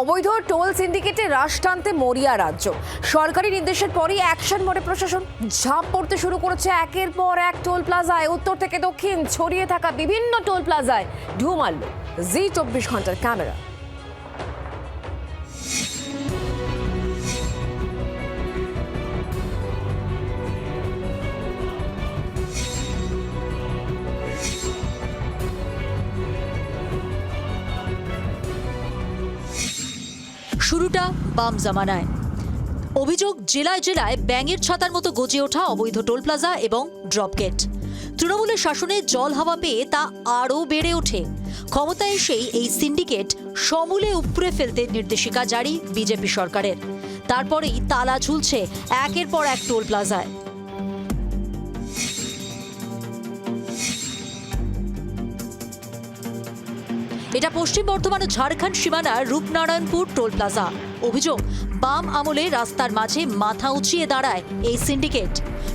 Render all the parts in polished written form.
অবৈধ টোল সিন্ডিকেটে রাশ টানতে মরিয়া রাজ্য। সরকারি নির্দেশের পরই অ্যাকশন মোডে প্রশাসন। ঝাঁপ পড়তে শুরু করেছে একের পর এক টোল প্লাজায়। উত্তর থেকে দক্ষিণ ছড়িয়ে থাকা বিভিন্ন টোল প্লাজায় ঢু মারল জি24 ঘন্টার ক্যামেরা। শুরুটা বাম জামানায়। অভিযোগ, জেলায় জেলায় ব্যাঙের ছাতার মতো গজে ওঠা অবৈধ টোল প্লাজা এবং ড্রপগেট। তৃণমূলের শাসনে জল হাওয়া পেয়ে তা আরও বেড়ে ওঠে। ক্ষমতায় এসেই এই সিন্ডিকেট সমূলে উপড়ে ফেলতে নির্দেশিকা জারি বিজেপি সরকারের। তারপরেই তালা ঝুলছে একের পর এক টোল প্লাজায়। এটা পশ্চিম বর্ধমান ও ঝাড়খণ্ড সীমানার রূপনারায়ণপুর টোল প্লাজা। অভিযোগ, বাম আমলে রাস্তার মাঝে মাথা উঁচিয়ে দাঁড়ায় এই সিন্ডিকেট।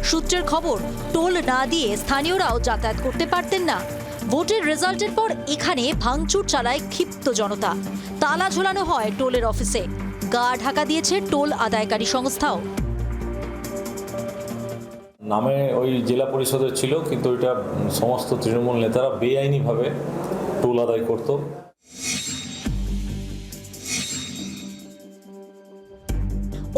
সূত্রের খবর, টোল না দিয়ে স্থানীয়রাও যাতায়াত করতে পারতেন না। ভোটের রেজাল্টের পর এখানে ভাঙচুর চালায় ক্ষিপ্ত জনতা। তালা ঝোলানো হয় টোলের অফিসে। গা ঢাকা দিয়েছে টোল আদায়কারী সংস্থাও। নামে ওই জেলা পরিষদের ছিল, কিন্তু ওইটা সমস্ত তৃণমূল নেতারা বেআইনিভাবে টোল আদায় করত।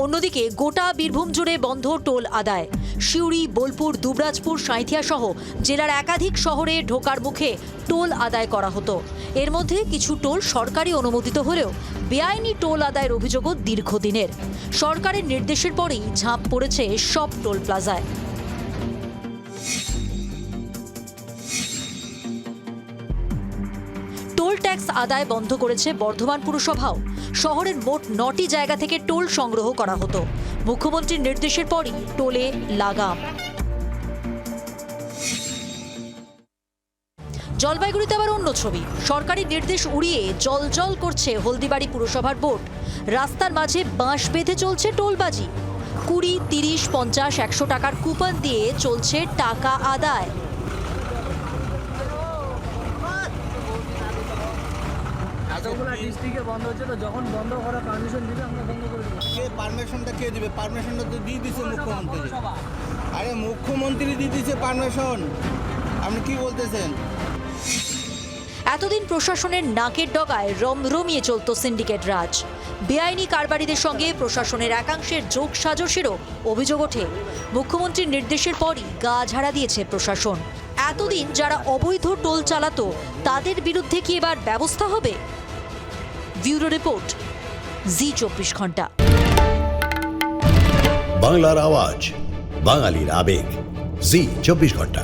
অন্যদিকে গোটা বীরভূম জুড়ে বন্ধ টোল আদায়। সিউড়ি, বোলপুর, দুবরাজপুর, সাঁইথিয়া সহ জেলার একাধিক শহরে ঢোকার মুখে টোল আদায় করা হতো। এর মধ্যে কিছু টোল সরকারি অনুমোদিত হলেও বেআইনি টোল আদায়ের অভিযোগও দীর্ঘদিনের। সরকারের নির্দেশের পরেই ঝাঁপ পড়েছে সব টোল প্লাজায়। টোল ট্যাক্স আদায় বন্ধ করেছে বর্ধমান পুরসভাও। শহরের মোট 9টি জায়গা থেকে টোল সংগ্রহ করা হতো। মুখ্যমন্ত্রীর নির্দেশের পরই টোলে লাগাম। জলপাইগুড়িতে আবার অন্য ছবি। সরকারি নির্দেশ উড়িয়ে জল করছে হলদিবাড়ি পুরসভার বোর্ড। রাস্তার মাঝে বাঁশ বেঁধে চলছে টোলবাজি। 20, 30, 50, 100 টাকার কুপন দিয়ে চলছে টাকা আদায়। পারমিশনটা কে দিবে? পারমিশনটা তো দিয়ে দিছে মুখ্যমন্ত্রী। আরে মুখ্যমন্ত্রী দিয়ে দিছে পারমিশন, আপনি কি বলতেছেন? এতদিন প্রশাসনের নাকের ডগায় রমরমিয়ে চলত সিন্ডিকেট রাজ। বেআইনি কারবারিদের সঙ্গে প্রশাসনের একাংশের যোগ সাজসেরও অভিযোগ ওঠে। মুখ্যমন্ত্রীর নির্দেশের পরই গা ঝাড়া দিয়েছে প্রশাসন। এতদিন যারা অবৈধ টোল চালাতো তাদের বিরুদ্ধে কি এবার ব্যবস্থা হবে? ব্যুরো রিপোর্ট, জি24 ঘন্টা। বাংলার আওয়াজ, বাঙালির আবেগ, জি24 ঘন্টা।